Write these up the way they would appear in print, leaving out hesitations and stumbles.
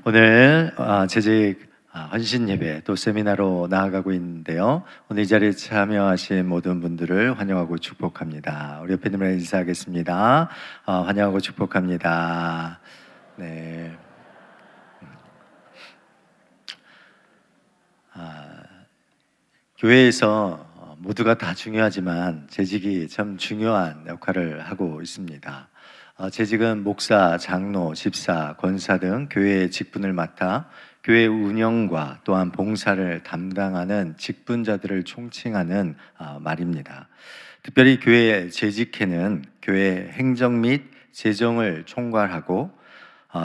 오늘 재직 헌신 예배 또 세미나로 나아가고 있는데요. 오늘 이 자리에 참여하신 모든 분들을 환영하고 축복합니다. 우리 옆에 있는 인사하겠습니다. 환영하고 축복합니다. 네. 교회에서 모두가 다 중요하지만 재직이 참 중요한 역할을 하고 있습니다. 재직은 목사, 장로, 집사, 권사 등 교회의 직분을 맡아 교회 운영과 또한 봉사를 담당하는 직분자들을 총칭하는 말입니다. 특별히 교회 재직회는 교회 행정 및 재정을 총괄하고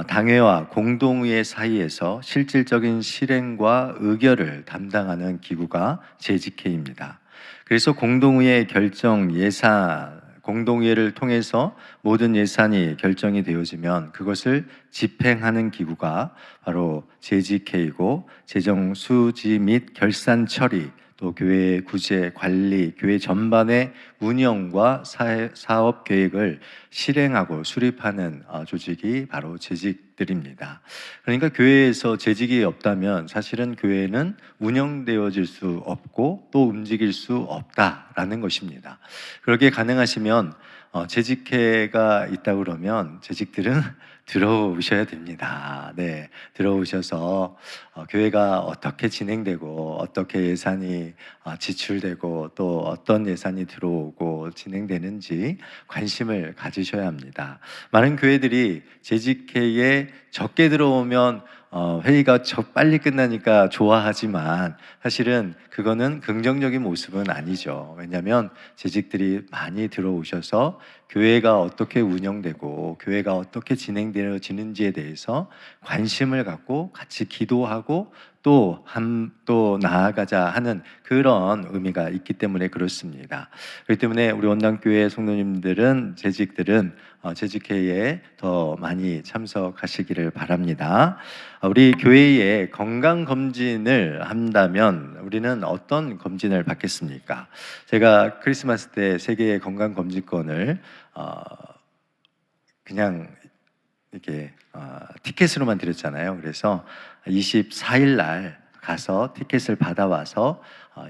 당회와 공동의회 사이에서 실질적인 실행과 의결을 담당하는 기구가 재직회입니다. 그래서 공동의회 결정 예산, 공동의회를 통해서 모든 예산이 결정이 되어지면 그것을 집행하는 기구가 바로 재직회이고 재정 수지 및 결산 처리, 또 교회의 구제, 관리, 교회 전반의 운영과 사업 계획을 실행하고 수립하는 조직이 바로 재직들입니다. 그러니까 교회에서 재직이 없다면 사실은 교회는 운영되어질 수 없고 또 움직일 수 없다라는 것입니다. 그렇게 가능하시면 재직회가 있다 그러면 재직들은 들어오셔야 됩니다. 네, 들어오셔서 교회가 어떻게 진행되고 어떻게 예산이 지출되고 또 어떤 예산이 들어오고 진행되는지 관심을 가지셔야 합니다. 많은 교회들이 재직회에 적게 들어오면 회의가 빨리 끝나니까 좋아하지만 사실은 그거는 긍정적인 모습은 아니죠. 왜냐하면 재직들이 많이 들어오셔서 교회가 어떻게 운영되고 교회가 어떻게 진행되어지는지에 대해서 관심을 갖고 같이 기도하고 또 나아가자 하는 그런 의미가 있기 때문에 그렇습니다. 그렇기 때문에 우리 원당교회 성도님들은 재직들은 재직회의에 더 많이 참석하시기를 바랍니다. 우리 교회에 건강검진을 한다면 우리는 어떤 검진을 받겠습니까? 제가 크리스마스 때 세계의 건강검진권을 그냥 이렇게 티켓으로만 드렸잖아요. 그래서 24일 날 가서 티켓을 받아와서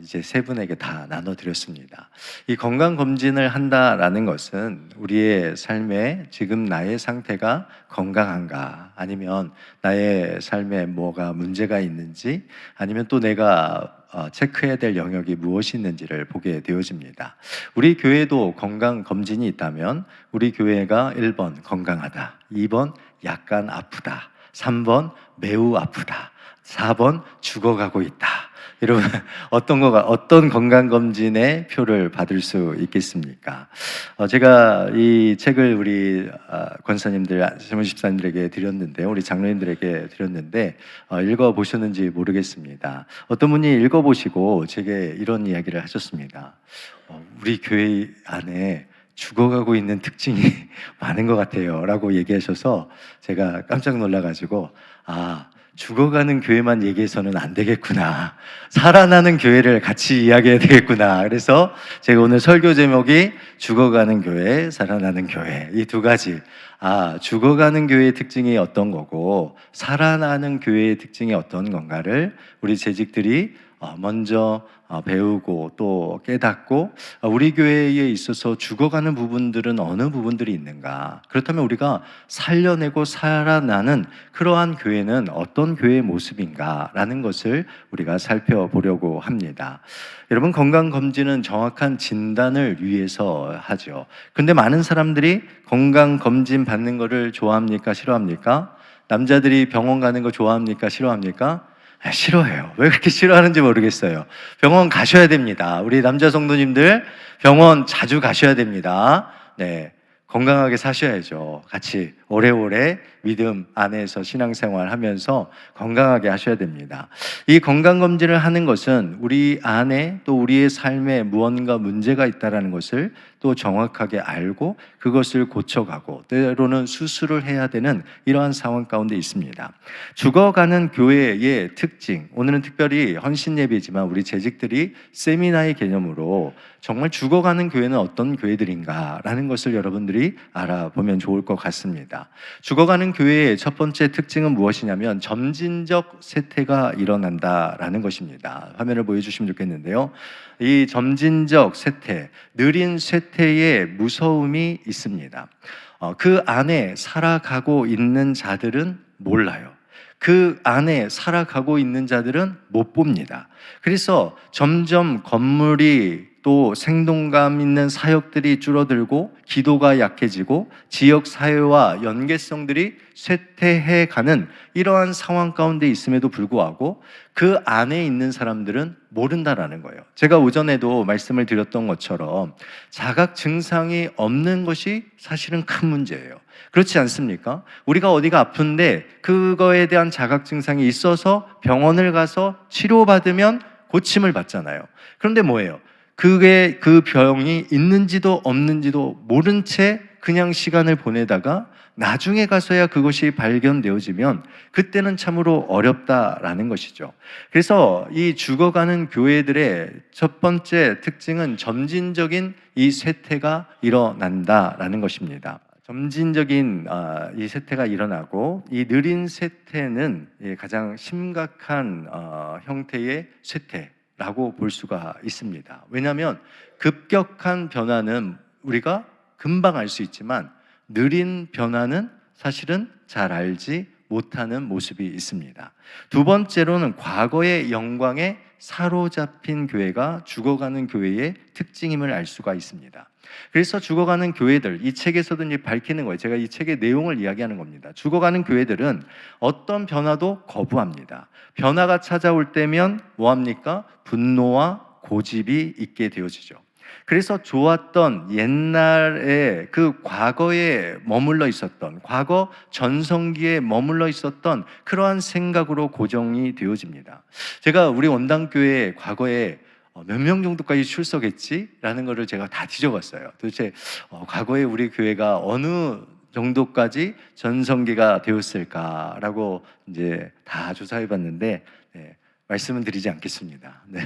이제 세 분에게 다 나눠드렸습니다. 이 건강검진을 한다라는 것은 우리의 삶에 지금 나의 상태가 건강한가, 아니면 나의 삶에 뭐가 문제가 있는지, 아니면 또 내가 체크해야 될 영역이 무엇이 있는지를 보게 되어집니다. 우리 교회도 건강검진이 있다면 우리 교회가 1번 건강하다, 2번 약간 아프다, 3번 매우 아프다, 4번 죽어가고 있다. 여러분 어떤 건강검진의 표를 받을 수 있겠습니까? 제가 이 책을 우리 권사님들, 집사님들에게 드렸는데요, 우리 장로님들에게 드렸는데 읽어보셨는지 모르겠습니다. 어떤 분이 읽어보시고 제게 이런 이야기를 하셨습니다. 우리 교회 안에 죽어가고 있는 특징이 많은 것 같아요 라고 얘기하셔서 제가 깜짝 놀라가지고 죽어가는 교회만 얘기해서는 안 되겠구나, 살아나는 교회를 같이 이야기해야 되겠구나. 그래서 제가 오늘 설교 제목이 죽어가는 교회, 살아나는 교회, 이 두 가지, 죽어가는 교회의 특징이 어떤 거고 살아나는 교회의 특징이 어떤 건가를 우리 재직들이 먼저 배우고 또 깨닫고 우리 교회에 있어서 죽어가는 부분들은 어느 부분들이 있는가, 그렇다면 우리가 살려내고 살아나는 그러한 교회는 어떤 교회의 모습인가 라는 것을 우리가 살펴보려고 합니다. 여러분, 건강검진은 정확한 진단을 위해서 하죠. 근데 많은 사람들이 건강검진 받는 거를 좋아합니까, 싫어합니까? 남자들이 병원 가는 거 좋아합니까, 싫어합니까? 싫어해요. 왜 그렇게 싫어하는지 모르겠어요. 병원 가셔야 됩니다. 우리 남자 성도님들 병원 자주 가셔야 됩니다. 네, 건강하게 사셔야죠. 같이 오래오래 믿음 안에서 신앙생활 하면서 건강하게 하셔야 됩니다. 이 건강검진을 하는 것은 우리 안에 또 우리의 삶에 무언가 문제가 있다는 것을 또 정확하게 알고 그것을 고쳐가고 때로는 수술을 해야 되는 이러한 상황 가운데 있습니다. 죽어가는 교회의 특징, 오늘은 특별히 헌신 예배지만 우리 재직들이 세미나의 개념으로 정말 죽어가는 교회는 어떤 교회들인가 라는 것을 여러분들이 알아보면 좋을 것 같습니다. 말합니다. 죽어가는 교회의 첫 번째 특징은 무엇이냐면 점진적 쇠퇴가 일어난다라는 것입니다. 화면을 보여주시면 좋겠는데요. 이 점진적 쇠퇴, 느린 쇠퇴의 무서움이 있습니다. 그 안에 살아가고 있는 자들은 몰라요. 그 안에 살아가고 있는 자들은 못 봅니다. 그래서 점점 건물이 또 생동감 있는 사역들이 줄어들고 기도가 약해지고 지역 사회와 연계성들이 쇠퇴해가는 이러한 상황 가운데 있음에도 불구하고 그 안에 있는 사람들은 모른다라는 거예요. 제가 오전에도 말씀을 드렸던 것처럼 자각 증상이 없는 것이 사실은 큰 문제예요. 그렇지 않습니까? 우리가 어디가 아픈데 그거에 대한 자각 증상이 있어서 병원을 가서 치료받으면 고침을 받잖아요. 그런데 뭐예요? 그게 그 병이 있는지도 없는지도 모른 채 그냥 시간을 보내다가 나중에 가서야 그것이 발견되어지면 그때는 참으로 어렵다라는 것이죠. 그래서 이 죽어가는 교회들의 첫 번째 특징은 점진적인 이 쇠퇴가 일어난다라는 것입니다. 점진적인 이 쇠퇴가 일어나고 이 느린 쇠퇴는 가장 심각한 형태의 쇠퇴라고 볼 수가 있습니다. 왜냐하면 급격한 변화는 우리가 금방 알 수 있지만 느린 변화는 사실은 잘 알지 못하는 모습이 있습니다. 두 번째로는 과거의 영광에 사로잡힌 교회가 죽어가는 교회의 특징임을 알 수가 있습니다. 그래서 죽어가는 교회들, 이 책에서도 이제 밝히는 거예요. 제가 이 책의 내용을 이야기하는 겁니다. 죽어가는 교회들은 어떤 변화도 거부합니다. 변화가 찾아올 때면 뭐합니까? 분노와 고집이 있게 되어지죠. 그래서 좋았던 옛날에 그 과거에 머물러 있었던, 과거 전성기에 머물러 있었던 그러한 생각으로 고정이 되어집니다. 제가 우리 원당교회 과거에 몇 명 정도까지 출석했지라는 것을 제가 다 뒤져봤어요. 도대체 과거에 우리 교회가 어느 정도까지 전성기가 되었을까라고 이제 다 조사해봤는데 말씀은 드리지 않겠습니다. 네.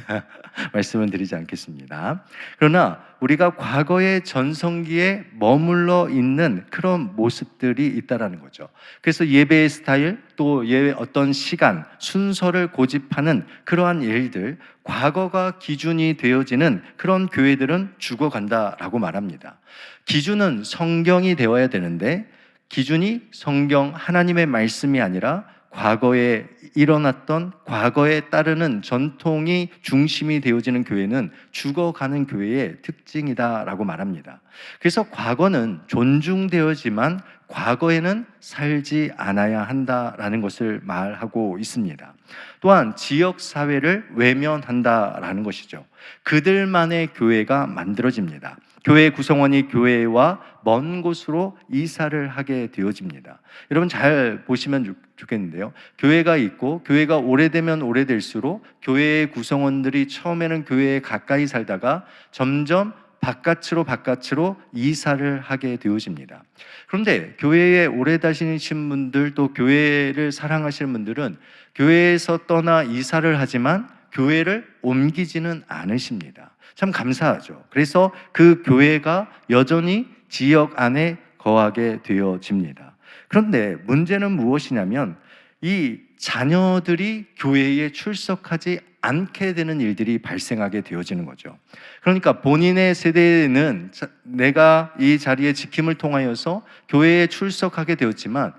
말씀은 드리지 않겠습니다. 그러나 우리가 과거의 전성기에 머물러 있는 그런 모습들이 있다라는 거죠. 그래서 예배의 스타일, 또 예배 어떤 시간, 순서를 고집하는 그러한 일들, 과거가 기준이 되어지는 그런 교회들은 죽어간다라고 말합니다. 기준은 성경이 되어야 되는데 기준이 성경 하나님의 말씀이 아니라 과거에 일어났던 과거에 따르는 전통이 중심이 되어지는 교회는 죽어가는 교회의 특징이다라고 말합니다. 그래서 과거는 존중되어지만 과거에는 살지 않아야 한다라는 것을 말하고 있습니다. 또한 지역사회를 외면한다라는 것이죠. 그들만의 교회가 만들어집니다. 교회 구성원이 교회와 먼 곳으로 이사를 하게 되어집니다. 여러분 잘 보시면 좋겠는데요. 교회가 있고 교회가 오래되면 오래될수록 교회의 구성원들이 처음에는 교회에 가까이 살다가 점점 바깥으로 이사를 하게 되어집니다. 그런데 교회에 오래 다니신 분들 또 교회를 사랑하시는 분들은 교회에서 떠나 이사를 하지만 교회를 옮기지는 않으십니다. 참 감사하죠. 그래서 그 교회가 여전히 지역 안에 거하게 되어집니다. 그런데 문제는 무엇이냐면 이 자녀들이 교회에 출석하지 않게 되는 일들이 발생하게 되어지는 거죠. 그러니까 본인의 세대는 내가 이 자리에 지킴을 통하여서 교회에 출석하게 되었지만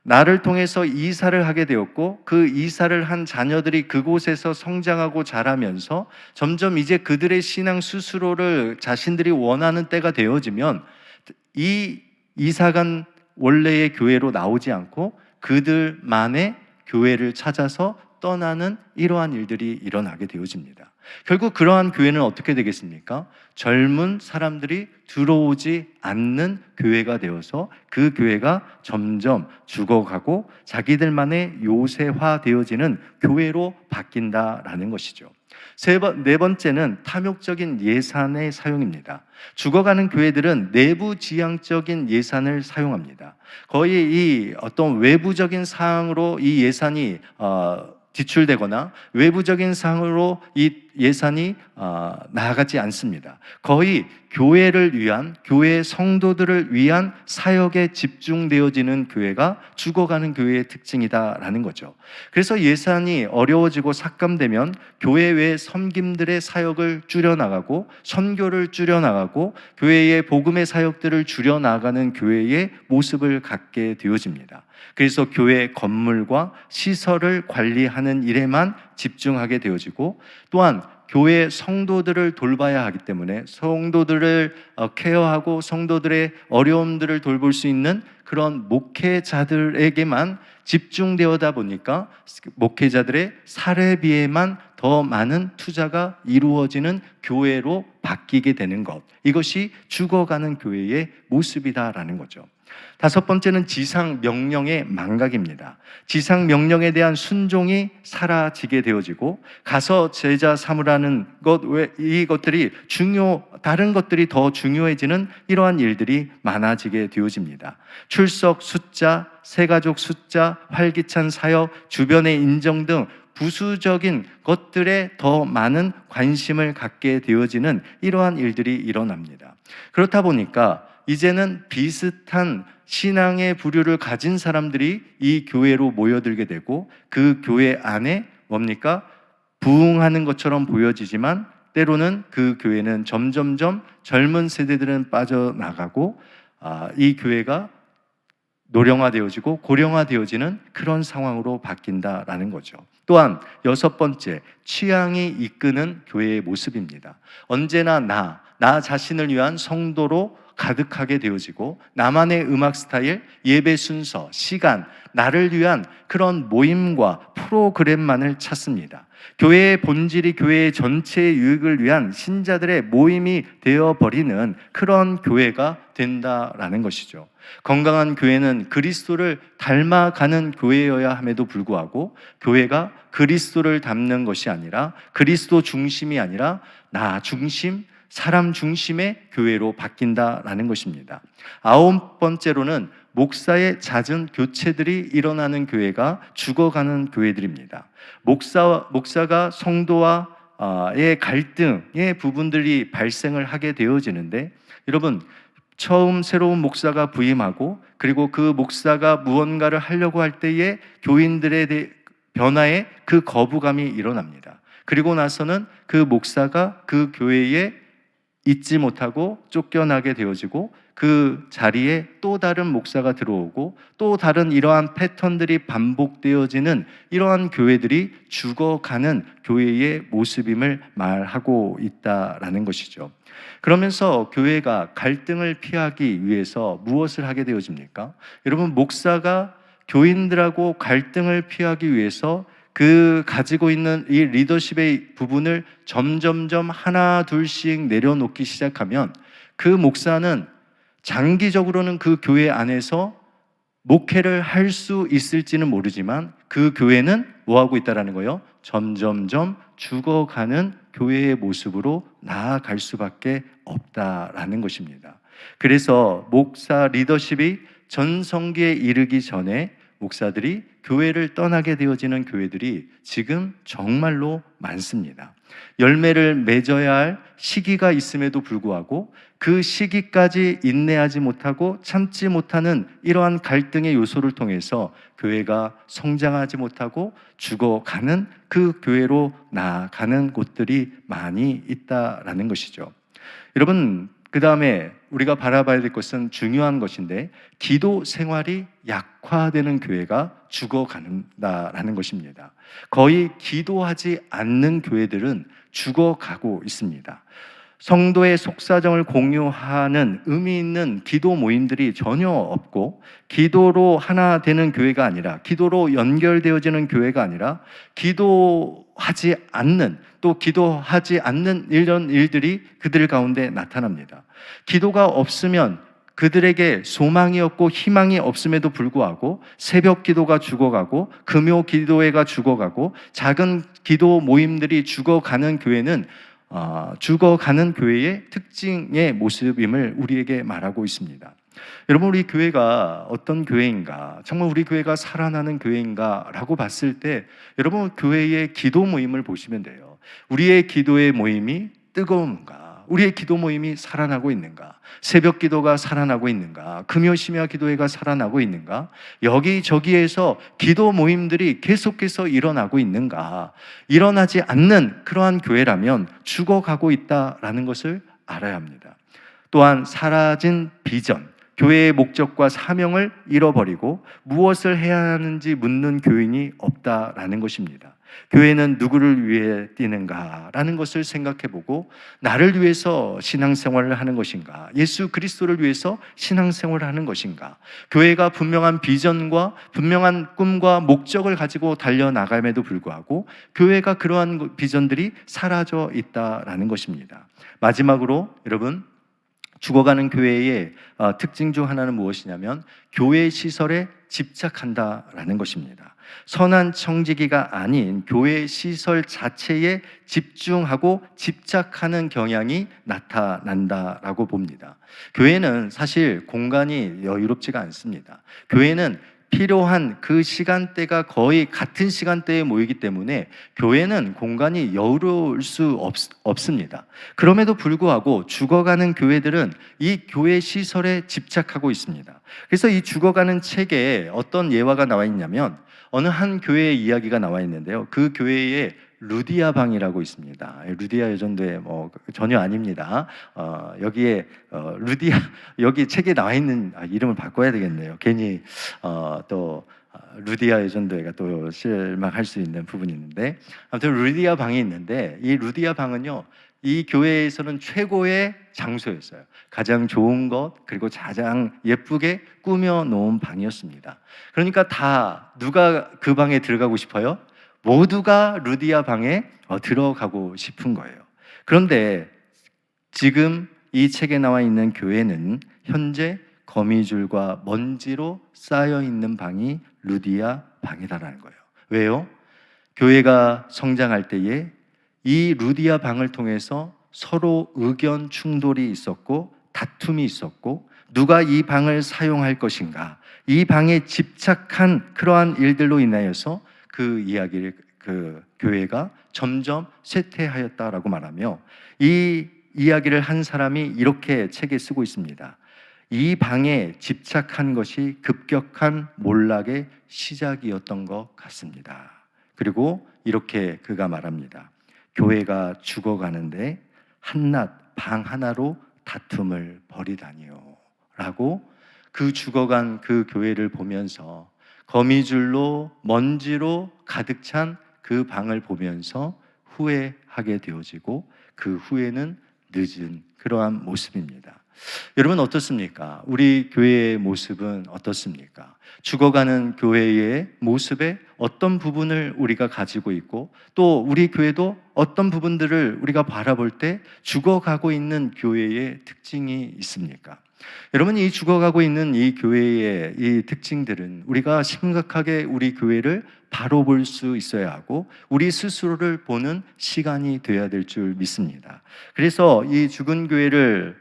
나를 통해서 이사를 하게 되었고 그 이사를 한 자녀들이 그곳에서 성장하고 자라면서 점점 이제 그들의 신앙 스스로를 자신들이 원하는 때가 되어지면 이 이사간 원래의 교회로 나오지 않고 그들만의 교회를 찾아서 떠나는 이러한 일들이 일어나게 되어집니다. 결국 그러한 교회는 어떻게 되겠습니까? 젊은 사람들이 들어오지 않는 교회가 되어서 그 교회가 점점 죽어가고 자기들만의 요새화 되어지는 교회로 바뀐다라는 것이죠. 네 번째는 탐욕적인 예산의 사용입니다. 죽어가는 교회들은 내부 지향적인 예산을 사용합니다. 거의 이 어떤 외부적인 사항으로 이 예산이 지출되거나 외부적인 사항으로 이 예산이 나아가지 않습니다. 거의 교회를 위한, 교회 성도들을 위한 사역에 집중되어지는 교회가 죽어가는 교회의 특징이다라는 거죠. 그래서 예산이 어려워지고 삭감되면 교회 외 섬김들의 사역을 줄여나가고 선교를 줄여나가고 교회의 복음의 사역들을 줄여나가는 교회의 모습을 갖게 되어집니다. 그래서 교회 건물과 시설을 관리하는 일에만 집중하게 되어지고, 또한 교회 성도들을 돌봐야 하기 때문에 성도들을 케어하고 성도들의 어려움들을 돌볼 수 있는 그런 목회자들에게만 집중되어다 보니까 목회자들의 사례비에만 더 많은 투자가 이루어지는 교회로 바뀌게 되는 것, 이것이 죽어가는 교회의 모습이다라는 거죠. 다섯 번째는 지상 명령의 망각입니다. 지상 명령에 대한 순종이 사라지게 되어지고, 가서 제자 삼으라는 것 외 이것들이 다른 것들이 더 중요해지는 이러한 일들이 많아지게 되어집니다. 출석 숫자, 새가족 숫자, 활기찬 사역, 주변의 인정 등 부수적인 것들에 더 많은 관심을 갖게 되어지는 이러한 일들이 일어납니다. 그렇다 보니까 이제는 비슷한 신앙의 부류를 가진 사람들이 이 교회로 모여들게 되고, 그 교회 안에 뭡니까? 부흥하는 것처럼 보여지지만 때로는 그 교회는 점점점 젊은 세대들은 빠져나가고 이 교회가 노령화되어지고 고령화되어지는 그런 상황으로 바뀐다라는 거죠. 또한 여섯 번째, 취향이 이끄는 교회의 모습입니다. 언제나 나 자신을 위한 성도로 가득하게 되어지고, 나만의 음악 스타일, 예배 순서, 시간, 나를 위한 그런 모임과 프로그램만을 찾습니다. 교회의 본질이 교회의 전체의 유익을 위한 신자들의 모임이 되어버리는 그런 교회가 된다라는 것이죠. 건강한 교회는 그리스도를 닮아가는 교회여야 함에도 불구하고, 교회가 그리스도를 닮는 것이 아니라, 그리스도 중심이 아니라 나 중심, 사람 중심의 교회로 바뀐다라는 것입니다. 아홉 번째로는 목사의 잦은 교체들이 일어나는 교회가 죽어가는 교회들입니다. 목사가 성도와의 갈등의 부분들이 발생을 하게 되어지는데, 여러분, 처음 새로운 목사가 부임하고, 그리고 그 목사가 무언가를 하려고 할 때에 교인들의 변화에 그 거부감이 일어납니다. 그리고 나서는 그 목사가 그 교회에 있지 못하고 쫓겨나게 되어지고, 그 자리에 또 다른 목사가 들어오고 또 다른 이러한 패턴들이 반복되어지는 이러한 교회들이 죽어가는 교회의 모습임을 말하고 있다라는 것이죠. 그러면서 교회가 갈등을 피하기 위해서 무엇을 하게 되어집니까? 여러분, 목사가 교인들하고 갈등을 피하기 위해서 그 가지고 있는 이 리더십의 부분을 점점점 하나 둘씩 내려놓기 시작하면, 그 목사는 장기적으로는 그 교회 안에서 목회를 할 수 있을지는 모르지만 그 교회는 뭐하고 있다라는 거예요? 점점점 죽어가는 교회의 모습으로 나아갈 수밖에 없다라는 것입니다. 그래서 목사 리더십이 전성기에 이르기 전에 목사들이 교회를 떠나게 되어지는 교회들이 지금 정말로 많습니다. 열매를 맺어야 할 시기가 있음에도 불구하고 그 시기까지 인내하지 못하고 참지 못하는 이러한 갈등의 요소를 통해서 교회가 성장하지 못하고 죽어가는 그 교회로 나아가는 곳들이 많이 있다라는 것이죠. 여러분, 그 다음에 우리가 바라봐야 될 것은 중요한 것인데, 기도 생활이 약화되는 교회가 죽어간다라는 것입니다. 거의 기도하지 않는 교회들은 죽어가고 있습니다. 성도의 속사정을 공유하는 의미 있는 기도 모임들이 전혀 없고, 기도로 하나 되는 교회가 아니라, 기도로 연결되어지는 교회가 아니라, 기도하지 않는 이런 일들이 그들 가운데 나타납니다. 기도가 없으면 그들에게 소망이 없고 희망이 없음에도 불구하고 새벽 기도가 죽어가고 금요 기도회가 죽어가고 작은 기도 모임들이 죽어가는 교회는 죽어가는 교회의 특징의 모습임을 우리에게 말하고 있습니다. 여러분, 우리 교회가 어떤 교회인가, 정말 우리 교회가 살아나는 교회인가 라고 봤을 때, 여러분, 교회의 기도 모임을 보시면 돼요. 우리의 기도의 모임이 뜨거운가? 우리의 기도 모임이 살아나고 있는가? 새벽 기도가 살아나고 있는가? 금요 심야 기도회가 살아나고 있는가? 여기저기에서 기도 모임들이 계속해서 일어나고 있는가? 일어나지 않는 그러한 교회라면 죽어가고 있다라는 것을 알아야 합니다. 또한 사라진 비전, 교회의 목적과 사명을 잃어버리고 무엇을 해야 하는지 묻는 교인이 없다라는 것입니다. 교회는 누구를 위해 뛰는가라는 것을 생각해보고, 나를 위해서 신앙생활을 하는 것인가, 예수 그리스도를 위해서 신앙생활을 하는 것인가, 교회가 분명한 비전과 분명한 꿈과 목적을 가지고 달려나감에도 불구하고 교회가 그러한 비전들이 사라져 있다라는 것입니다. 마지막으로 여러분, 죽어가는 교회의 특징 중 하나는 무엇이냐면 교회 시설에 집착한다라는 것입니다. 선한 청지기가 아닌 교회 시설 자체에 집중하고 집착하는 경향이 나타난다라고 봅니다. 교회는 사실 공간이 여유롭지가 않습니다. 교회는 필요한 그 시간대가 거의 같은 시간대에 모이기 때문에 교회는 공간이 여유로울 수 없습니다. 그럼에도 불구하고 죽어가는 교회들은 이 교회 시설에 집착하고 있습니다. 그래서 이 죽어가는 책에 어떤 예화가 나와 있냐면, 어느 한 교회의 이야기가 나와 있는데요, 그 교회에 루디아 방이라고 있습니다. 루디아 여전도의 전혀 아닙니다. 여기에 루디아, 여기 책에 나와 있는 이름을 바꿔야 되겠네요. 괜히 또 루디아 여전도회가 또 실망할 수 있는 부분이 있는데, 아무튼 루디아 방이 있는데, 이 루디아 방은요, 이 교회에서는 최고의 장소였어요. 가장 좋은 것, 그리고 가장 예쁘게 꾸며 놓은 방이었습니다. 그러니까 다 누가 그 방에 들어가고 싶어요? 모두가 루디아 방에 들어가고 싶은 거예요. 그런데 지금 이 책에 나와 있는 교회는 현재 거미줄과 먼지로 쌓여 있는 방이 루디아 방이다라는 거예요. 왜요? 교회가 성장할 때에 이 루디아 방을 통해서 서로 의견 충돌이 있었고 다툼이 있었고, 누가 이 방을 사용할 것인가, 이 방에 집착한 그러한 일들로 인하여서 그 이야기를, 그 교회가 점점 쇠퇴하였다라고 말하며, 이 이야기를 한 사람이 이렇게 책에 쓰고 있습니다. 이 방에 집착한 것이 급격한 몰락의 시작이었던 것 같습니다. 그리고 이렇게 그가 말합니다. 교회가 죽어가는데 한낱 방 하나로 다툼을 벌이다니요 라고, 그 죽어간 그 교회를 보면서, 거미줄로 먼지로 가득 찬 그 방을 보면서 후회하게 되어지고, 그 후회는 늦은 그러한 모습입니다. 여러분 어떻습니까? 우리 교회의 모습은 어떻습니까? 죽어가는 교회의 모습에 어떤 부분을 우리가 가지고 있고, 또 우리 교회도 어떤 부분들을 우리가 바라볼 때 죽어가고 있는 교회의 특징이 있습니까? 여러분, 이 죽어가고 있는 이 교회의 이 특징들은 우리가 심각하게 우리 교회를 바로 볼 수 있어야 하고, 우리 스스로를 보는 시간이 되어야 될 줄 믿습니다. 그래서 이 죽은 교회를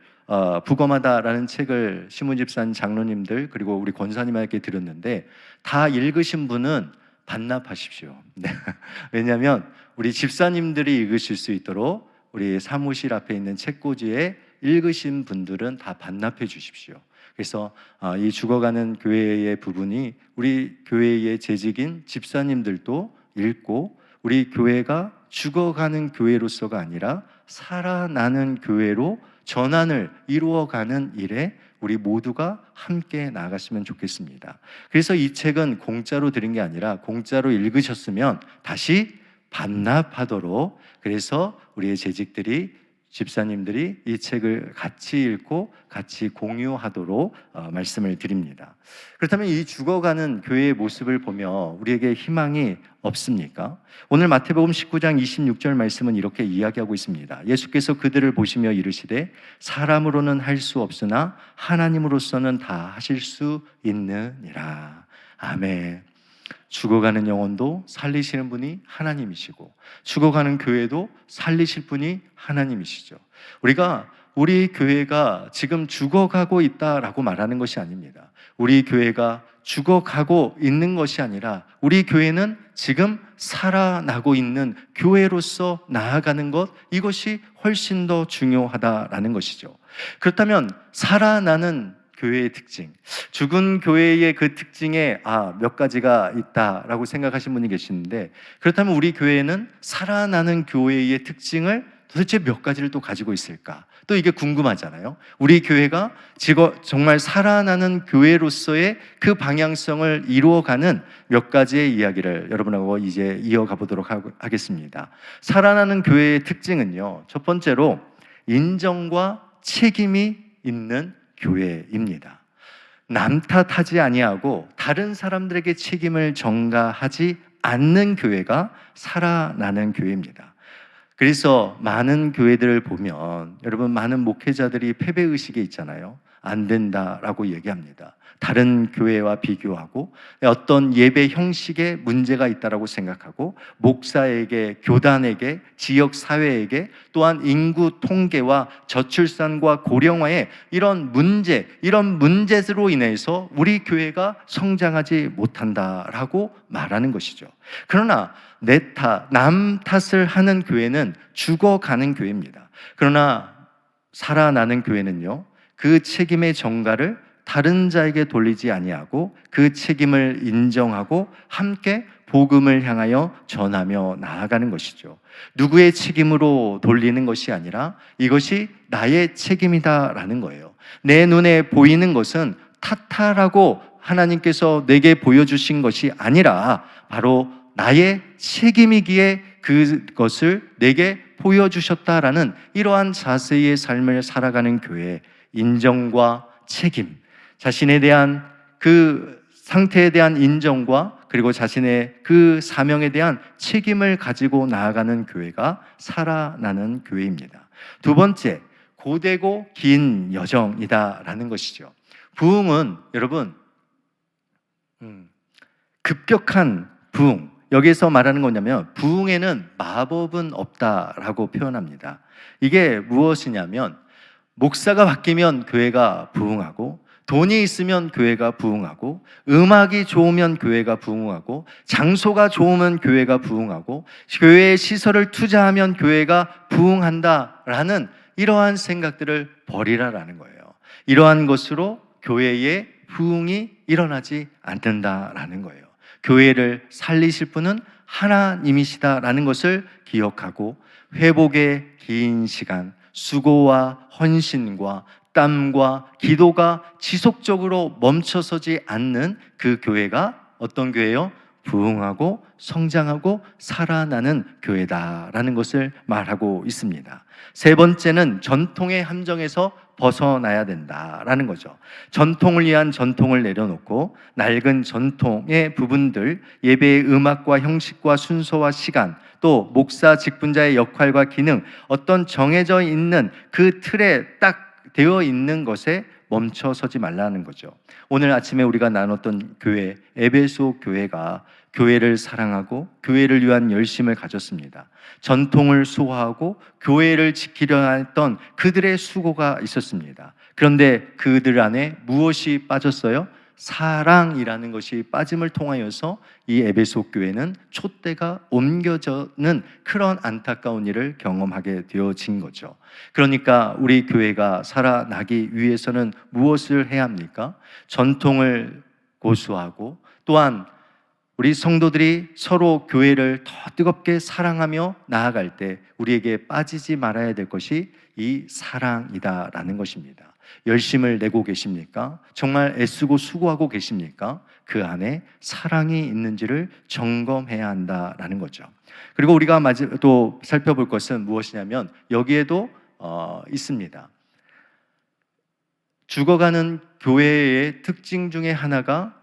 부검하다라는 책을 신문집산 장로님들 그리고 우리 권사님에게 드렸는데, 다 읽으신 분은 반납하십시오. 네. 왜냐하면 우리 집사님들이 읽으실 수 있도록 우리 사무실 앞에 있는 책꽂이에 읽으신 분들은 다 반납해 주십시오. 그래서 이 죽어가는 교회의 부분이 우리 교회의 재직인 집사님들도 읽고, 우리 교회가 죽어가는 교회로서가 아니라 살아나는 교회로 전환을 이루어가는 일에 우리 모두가 함께 나아갔으면 좋겠습니다. 그래서 이 책은 공짜로 드린 게 아니라 공짜로 읽으셨으면 다시 반납하도록, 그래서 우리의 재직들이, 집사님들이 이 책을 같이 읽고 같이 공유하도록 말씀을 드립니다. 그렇다면 이 죽어가는 교회의 모습을 보며 우리에게 희망이 없습니까? 오늘 마태복음 19장 26절 말씀은 이렇게 이야기하고 있습니다. 예수께서 그들을 보시며 이르시되 사람으로는 할 수 없으나 하나님으로서는 다 하실 수 있느니라. 아멘. 죽어가는 영혼도 살리시는 분이 하나님이시고, 죽어가는 교회도 살리실 분이 하나님이시죠. 우리가 우리 교회가 지금 죽어가고 있다라고 말하는 것이 아닙니다. 우리 교회가 죽어가고 있는 것이 아니라 우리 교회는 지금 살아나고 있는 교회로서 나아가는 것, 이것이 훨씬 더 중요하다라는 것이죠. 그렇다면 살아나는 교회의 특징, 죽은 교회의 그 특징에 몇 가지가 있다라고 생각하시는 분이 계시는데, 그렇다면 우리 교회는 살아나는 교회의 특징을 도대체 몇 가지를 또 가지고 있을까? 또 이게 궁금하잖아요. 우리 교회가 정말 살아나는 교회로서의 그 방향성을 이루어가는 몇 가지의 이야기를 여러분하고 이제 이어가 보도록 하겠습니다. 살아나는 교회의 특징은요, 첫 번째로 인정과 책임이 있는 교회입니다. 남 탓하지 아니하고 다른 사람들에게 책임을 전가하지 않는 교회가 살아나는 교회입니다. 그래서 많은 교회들을 보면 여러분, 많은 목회자들이 패배의식에 있잖아요. 안 된다라고 얘기합니다. 다른 교회와 비교하고 어떤 예배 형식에 문제가 있다라고 생각하고, 목사에게, 교단에게, 지역 사회에게, 또한 인구 통계와 저출산과 고령화의 이런 문제로 인해서 우리 교회가 성장하지 못한다라고 말하는 것이죠. 그러나 남 탓을 하는 교회는 죽어가는 교회입니다. 그러나 살아나는 교회는요, 그 책임의 전가를 다른 자에게 돌리지 아니하고 그 책임을 인정하고 함께 복음을 향하여 전하며 나아가는 것이죠. 누구의 책임으로 돌리는 것이 아니라 이것이 나의 책임이다라는 거예요. 내 눈에 보이는 것은 탓하라고 하나님께서 내게 보여주신 것이 아니라 바로 나의 책임이기에 그것을 내게 보여주셨다라는 이러한 자세의 삶을 살아가는 교회, 인정과 책임, 자신에 대한 그 상태에 대한 인정과 그리고 자신의 그 사명에 대한 책임을 가지고 나아가는 교회가 살아나는 교회입니다. 두 번째, 고되고 긴 여정이다라는 것이죠. 부흥은 여러분, 급격한 부흥, 여기서 말하는 거냐면 부흥에는 마법은 없다라고 표현합니다. 이게 무엇이냐면, 목사가 바뀌면 교회가 부흥하고, 돈이 있으면 교회가 부흥하고, 음악이 좋으면 교회가 부흥하고, 장소가 좋으면 교회가 부흥하고, 교회에 시설을 투자하면 교회가 부흥한다라는 이러한 생각들을 버리라라는 거예요. 이러한 것으로 교회의 부흥이 일어나지 않는다라는 거예요. 교회를 살리실 분은 하나님이시다라는 것을 기억하고, 회복의 긴 시간, 수고와 헌신과 땀과 기도가 지속적으로 멈춰서지 않는 그 교회가 어떤 교회요? 부흥하고 성장하고 살아나는 교회다라는 것을 말하고 있습니다. 세 번째는 전통의 함정에서 벗어나야 된다라는 거죠. 전통을 위한 전통을 내려놓고 낡은 전통의 부분들, 예배의 음악과 형식과 순서와 시간, 또 목사 직분자의 역할과 기능, 어떤 정해져 있는 그 틀에 딱 되어 있는 것에 멈춰서지 말라는 거죠. 오늘 아침에 우리가 나눴던 교회, 에베소 교회가 교회를 사랑하고 교회를 위한 열심을 가졌습니다. 전통을 수호하고 교회를 지키려 했던 그들의 수고가 있었습니다. 그런데 그들 안에 무엇이 빠졌어요? 사랑이라는 것이 빠짐을 통하여서 이 에베소 교회는 촛대가 옮겨져는 그런 안타까운 일을 경험하게 되어진 거죠. 그러니까 우리 교회가 살아나기 위해서는 무엇을 해야 합니까? 전통을 고수하고, 또한 우리 성도들이 서로 교회를 더 뜨겁게 사랑하며 나아갈 때 우리에게 빠지지 말아야 될 것이 이 사랑이다라는 것입니다. 열심을 내고 계십니까? 정말 애쓰고 수고하고 계십니까? 그 안에 사랑이 있는지를 점검해야 한다라는 거죠. 그리고 우리가 또 살펴볼 것은 무엇이냐면 여기에도 있습니다. 죽어가는 교회의 특징 중에 하나가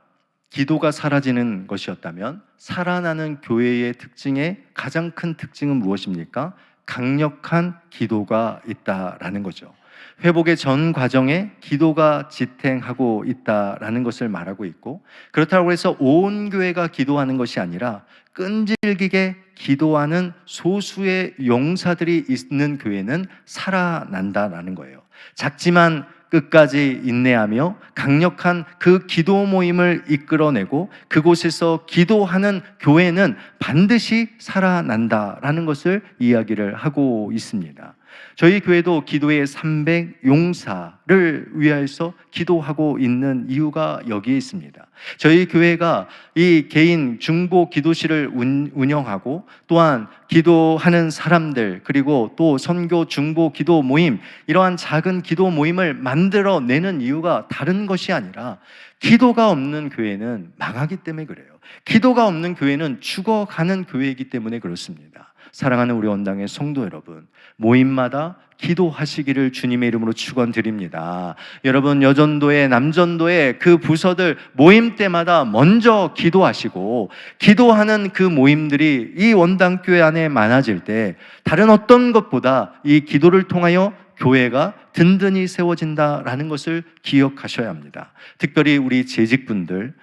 기도가 사라지는 것이었다면, 살아나는 교회의 특징의 가장 큰 특징은 무엇입니까? 강력한 기도가 있다라는 거죠. 회복의 전 과정에 기도가 지탱하고 있다라는 것을 말하고 있고, 그렇다고 해서 온 교회가 기도하는 것이 아니라 끈질기게 기도하는 소수의 용사들이 있는 교회는 살아난다라는 거예요. 작지만 끝까지 인내하며 강력한 그 기도 모임을 이끌어내고 그곳에서 기도하는 교회는 반드시 살아난다라는 것을 이야기를 하고 있습니다. 저희 교회도 기도의 300 용사를 위하여서 기도하고 있는 이유가 여기에 있습니다. 저희 교회가 이 개인 중보 기도실을 운영하고 또한 기도하는 사람들 그리고 또 선교 중보 기도 모임 이러한 작은 기도 모임을 만들어내는 이유가 다른 것이 아니라 기도가 없는 교회는 망하기 때문에 그래요. 기도가 없는 교회는 죽어가는 교회이기 때문에 그렇습니다. 사랑하는 우리 원당의 성도 여러분, 모임마다 기도하시기를 주님의 이름으로 축원드립니다. 여러분, 여전도회, 남전도회 그 부서들 모임 때마다 먼저 기도하시고 기도하는 그 모임들이 이 원당교회 안에 많아질 때 다른 어떤 것보다 이 기도를 통하여 교회가 든든히 세워진다라는 것을 기억하셔야 합니다. 특별히 우리 재직분들,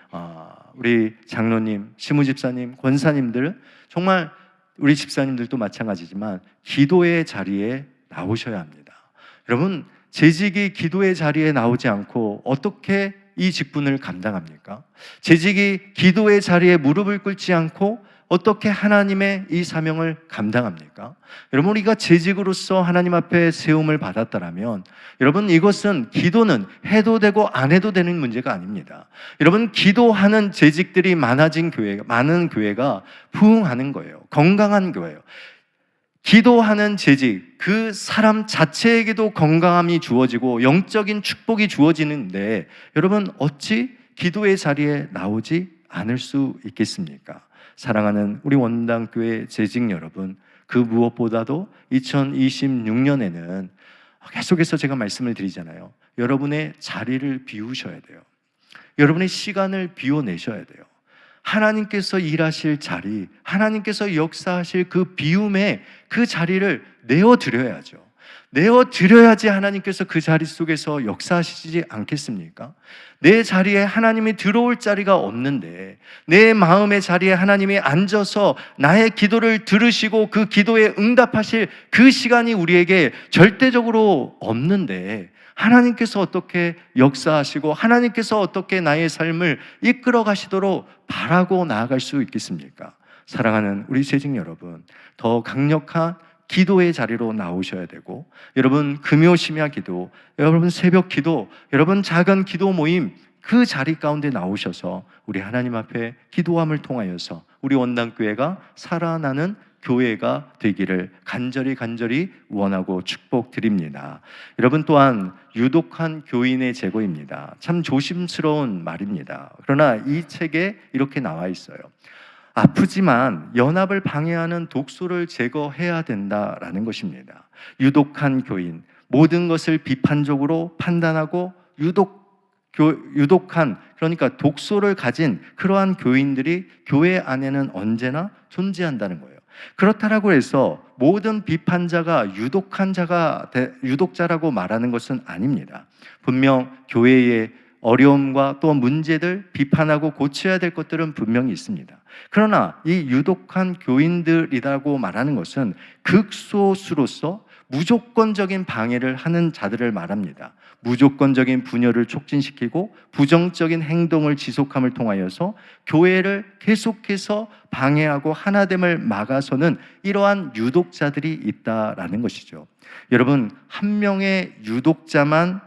우리 장로님, 시무집사님, 권사님들 정말 우리 집사님들도 마찬가지지만 기도의 자리에 나오셔야 합니다. 여러분, 재직이 기도의 자리에 나오지 않고 어떻게 이 직분을 감당합니까? 재직이 기도의 자리에 무릎을 꿇지 않고 어떻게 하나님의 이 사명을 감당합니까? 여러분, 우리가 재직으로서 하나님 앞에 세움을 받았다라면 여러분, 이것은 기도는 해도 되고 안 해도 되는 문제가 아닙니다. 여러분, 기도하는 재직들이 많은 교회가 부흥하는 거예요. 건강한 교회예요. 기도하는 재직, 그 사람 자체에게도 건강함이 주어지고 영적인 축복이 주어지는데 여러분, 어찌 기도의 자리에 나오지 않을 수 있겠습니까? 사랑하는 우리 원당교회 재직 여러분, 그 무엇보다도 2026년에는 계속해서 제가 말씀을 드리잖아요. 여러분의 자리를 비우셔야 돼요. 여러분의 시간을 비워내셔야 돼요. 하나님께서 일하실 자리, 하나님께서 역사하실 그 비움에 그 자리를 내어드려야죠. 내어드려야지 하나님께서 그 자리 속에서 역사하시지 않겠습니까? 내 자리에 하나님이 들어올 자리가 없는데 내 마음의 자리에 하나님이 앉아서 나의 기도를 들으시고 그 기도에 응답하실 그 시간이 우리에게 절대적으로 없는데 하나님께서 어떻게 역사하시고 하나님께서 어떻게 나의 삶을 이끌어 가시도록 바라고 나아갈 수 있겠습니까? 사랑하는 우리 재직 여러분, 더 강력한 기도의 자리로 나오셔야 되고 여러분 금요 심야 기도, 여러분 새벽 기도, 여러분 작은 기도 모임 그 자리 가운데 나오셔서 우리 하나님 앞에 기도함을 통하여서 우리 원당교회가 살아나는 교회가 되기를 간절히 원하고 축복드립니다. 여러분 또한 유독한 교인의 제거입니다. 참 조심스러운 말입니다. 그러나 이 책에 이렇게 나와 있어요. 아프지만 연합을 방해하는 독소를 제거해야 된다라는 것입니다. 유독한 교인, 모든 것을 비판적으로 판단하고 유독한, 그러니까 독소를 가진 그러한 교인들이 교회 안에는 언제나 존재한다는 거예요. 그렇다라고 해서 모든 비판자가 유독자라고 말하는 것은 아닙니다. 분명 교회의 어려움과 또 문제들, 비판하고 고쳐야 될 것들은 분명히 있습니다. 그러나 이 유독한 교인들이라고 말하는 것은 극소수로서 무조건적인 방해를 하는 자들을 말합니다. 무조건적인 분열을 촉진시키고 부정적인 행동을 지속함을 통하여서 교회를 계속해서 방해하고 하나됨을 막아서는 이러한 유독자들이 있다라는 것이죠. 여러분, 한 명의 유독자만,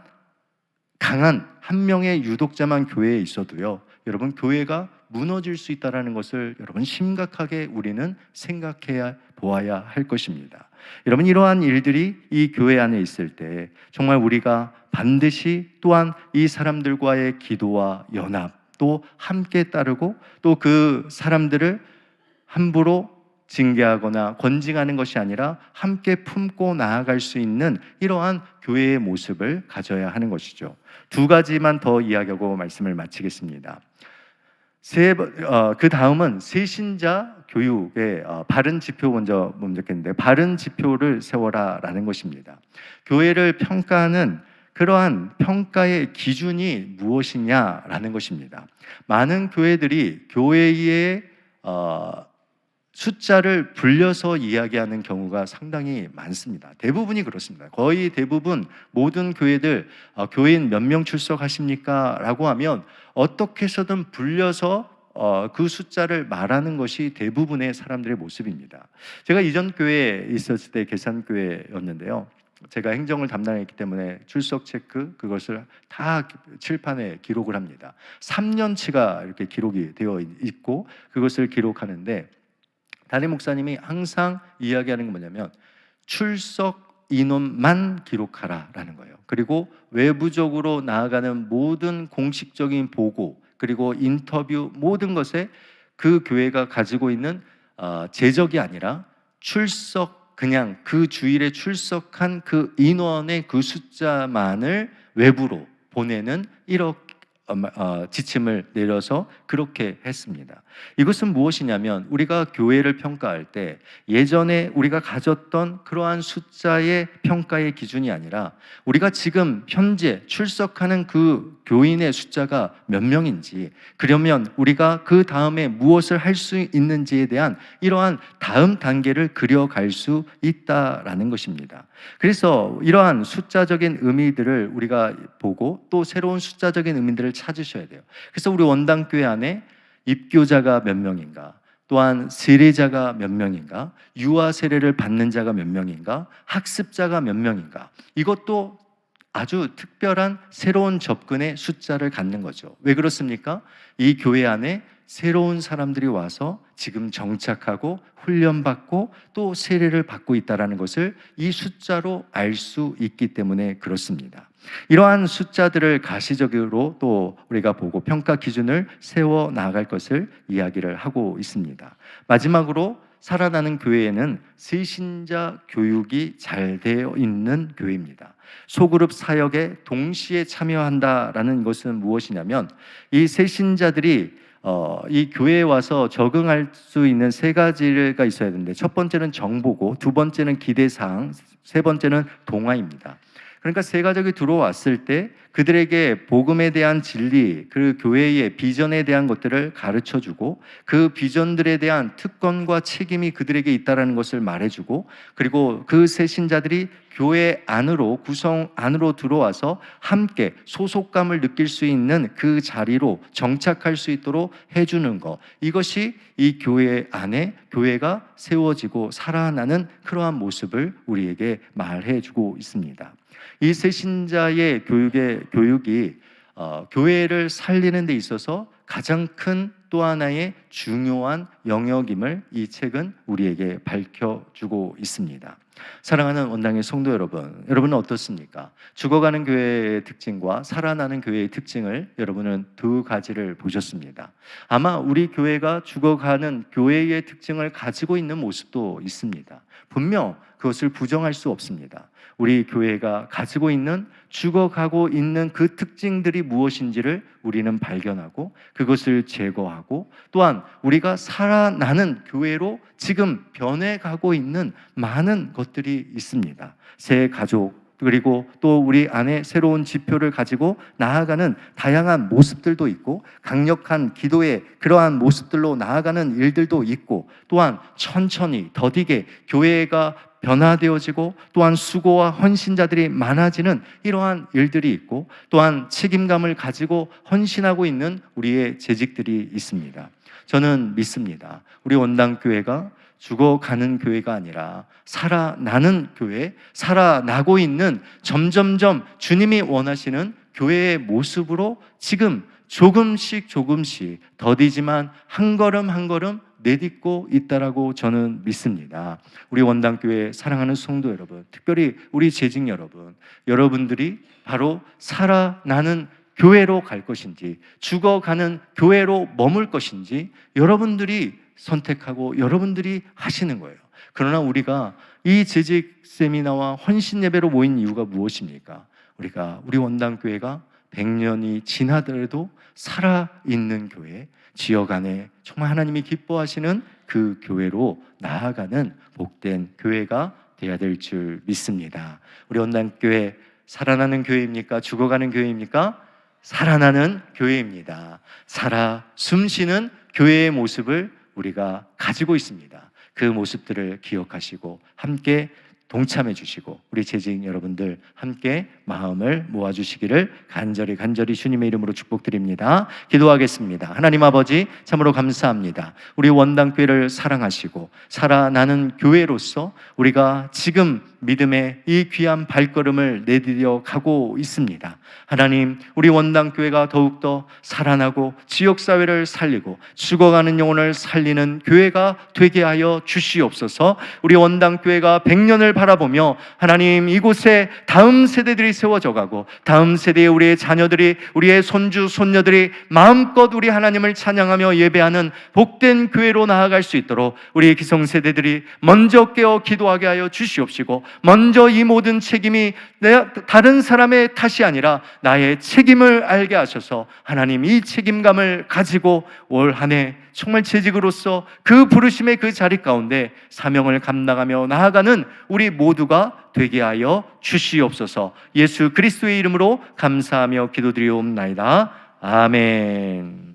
강한 한 명의 유독자만 교회에 있어도요, 여러분 교회가 무너질 수 있다는 것을 여러분 심각하게 우리는 생각해야 보아야 할 것입니다. 여러분, 이러한 일들이 이 교회 안에 있을 때 정말 우리가 반드시 또한 이 사람들과의 기도와 연합 또 함께 따르고 또 그 사람들을 함부로 징계하거나 권징하는 것이 아니라 함께 품고 나아갈 수 있는 이러한 교회의 모습을 가져야 하는 것이죠. 두 가지만 더 이야기하고 말씀을 마치겠습니다. 그 다음은 세신자 교육의 바른 지표 먼저 했는데, 바른 지표를 세워라라는 것입니다. 교회를 평가하는 그러한 평가의 기준이 무엇이냐라는 것입니다. 많은 교회들이 교회의 숫자를 불려서 이야기하는 경우가 상당히 많습니다. 대부분이 그렇습니다. 거의 대부분 모든 교회들 교인 몇 명 출석하십니까? 라고 하면 어떻게 해서든 불려서 그 숫자를 말하는 것이 대부분의 사람들의 모습입니다. 제가 이전 교회에 있었을 때 계산교회였는데요. 제가 행정을 담당했기 때문에 출석 체크 그것을 다 칠판에 기록을 합니다. 3년치가 이렇게 기록이 되어 있고 그것을 기록하는데 담임 목사님이 항상 이야기하는 건 뭐냐면 출석 인원만 기록하라라는 거예요. 그리고 외부적으로 나아가는 모든 공식적인 보고 그리고 인터뷰 모든 것에 그 교회가 가지고 있는 제적이 아니라 출석 그냥 그 주일에 출석한 그 인원의 그 숫자만을 외부로 보내는 이렇게 지침을 내려서 그렇게 했습니다. 이것은 무엇이냐면 우리가 교회를 평가할 때 예전에 우리가 가졌던 그러한 숫자의 평가의 기준이 아니라 우리가 지금 현재 출석하는 그 교인의 숫자가 몇 명인지 그러면 우리가 그 다음에 무엇을 할 수 있는지에 대한 이러한 다음 단계를 그려갈 수 있다라는 것입니다. 그래서 이러한 숫자적인 의미들을 우리가 보고 또 새로운 숫자적인 의미들을 찾으셔야 돼요. 그래서 우리 원당교회 안에 입교자가 몇 명인가, 또한 세례자가 몇 명인가, 유아 세례를 받는 자가 몇 명인가, 학습자가 몇 명인가, 이것도 아주 특별한 새로운 접근의 숫자를 갖는 거죠. 왜 그렇습니까? 이 교회 안에 새로운 사람들이 와서 지금 정착하고 훈련받고 또 세례를 받고 있다는 것을 이 숫자로 알 수 있기 때문에 그렇습니다. 이러한 숫자들을 가시적으로 또 우리가 보고 평가 기준을 세워 나갈 것을 이야기를 하고 있습니다. 마지막으로 살아나는 교회에는 새신자 교육이 잘 되어 있는 교회입니다. 소그룹 사역에 동시에 참여한다라는 것은 무엇이냐면 이 새신자들이 이 교회에 와서 적응할 수 있는 세 가지가 있어야 되는데 첫 번째는 정보고 두 번째는 기대사항, 세 번째는 동화입니다. 그러니까 새 가족이 들어왔을 때 그들에게 복음에 대한 진리, 그 교회의 비전에 대한 것들을 가르쳐주고 그 비전들에 대한 특권과 책임이 그들에게 있다는 것을 말해주고 그리고 그 새 신자들이 교회 안으로 구성 안으로 들어와서 함께 소속감을 느낄 수 있는 그 자리로 정착할 수 있도록 해주는 것, 이것이 이 교회 안에 교회가 세워지고 살아나는 그러한 모습을 우리에게 말해주고 있습니다. 이 새신자의 교육이 교회를 살리는 데 있어서 가장 큰 또 하나의 중요한 영역임을 이 책은 우리에게 밝혀주고 있습니다. 사랑하는 원당의 성도 여러분, 여러분은 어떻습니까? 죽어가는 교회의 특징과 살아나는 교회의 특징을 여러분은 두 가지를 보셨습니다. 아마 우리 교회가 죽어가는 교회의 특징을 가지고 있는 모습도 있습니다. 분명 그것을 부정할 수 없습니다. 우리 교회가 가지고 있는 죽어가고 있는 그 특징들이 무엇인지를 우리는 발견하고 그것을 제거하고 또한 우리가 살아나는 교회로 지금 변해가고 있는 많은 것들이 있습니다. 새 가족 그리고 또 우리 안에 새로운 지표를 가지고 나아가는 다양한 모습들도 있고 강력한 기도의 그러한 모습들로 나아가는 일들도 있고 또한 천천히 더디게 교회가 변화되어지고 또한 수고와 헌신자들이 많아지는 이러한 일들이 있고 또한 책임감을 가지고 헌신하고 있는 우리의 재직들이 있습니다. 저는 믿습니다. 우리 원당교회가 죽어가는 교회가 아니라 살아나는 교회, 살아나고 있는 점점점 주님이 원하시는 교회의 모습으로 지금 조금씩 더디지만 한 걸음 한 걸음 내딛고 있다라고 저는 믿습니다. 우리 원당교회 사랑하는 성도 여러분, 특별히 우리 재직 여러분, 여러분들이 바로 살아나는 교회로 갈 것인지 죽어가는 교회로 머물 것인지 여러분들이 선택하고 여러분들이 하시는 거예요. 그러나 우리가 이 재직 세미나와 헌신 예배로 모인 이유가 무엇입니까? 우리 원당교회가 100년이 지나더라도 살아있는 교회, 지역 안에 정말 하나님이 기뻐하시는 그 교회로 나아가는 복된 교회가 되어야 될 줄 믿습니다. 우리 원당교회 살아나는 교회입니까? 죽어가는 교회입니까? 살아나는 교회입니다. 살아 숨쉬는 교회의 모습을 우리가 가지고 있습니다. 그 모습들을 기억하시고 함께 동참해 주시고 우리 재직 여러분들 함께 마음을 모아주시기를 간절히 주님의 이름으로 축복드립니다. 기도하겠습니다. 하나님 아버지, 참으로 감사합니다. 우리 원당교회를 사랑하시고 살아나는 교회로서 우리가 지금 믿음의 이 귀한 발걸음을 내디뎌 가고 있습니다. 하나님, 우리 원당교회가 더욱더 살아나고 지역사회를 살리고 죽어가는 영혼을 살리는 교회가 되게 하여 주시옵소서. 우리 원당교회가 100년을 바라보며 하나님, 이곳에 다음 세대들이 세워져 가고 다음 세대의 우리의 자녀들이, 우리의 손주 손녀들이 마음껏 우리 하나님을 찬양하며 예배하는 복된 교회로 나아갈 수 있도록 우리의 기성세대들이 먼저 깨어 기도하게 하여 주시옵시고, 먼저 이 모든 책임이 다른 사람의 탓이 아니라 나의 책임을 알게 하셔서 하나님, 이 책임감을 가지고 올 한 해 정말 재직으로서 그 부르심의 그 자리 가운데 사명을 감당하며 나아가는 우리 모두가 되게 하여 주시옵소서. 예수 그리스도의 이름으로 감사하며 기도드리옵나이다. 아멘.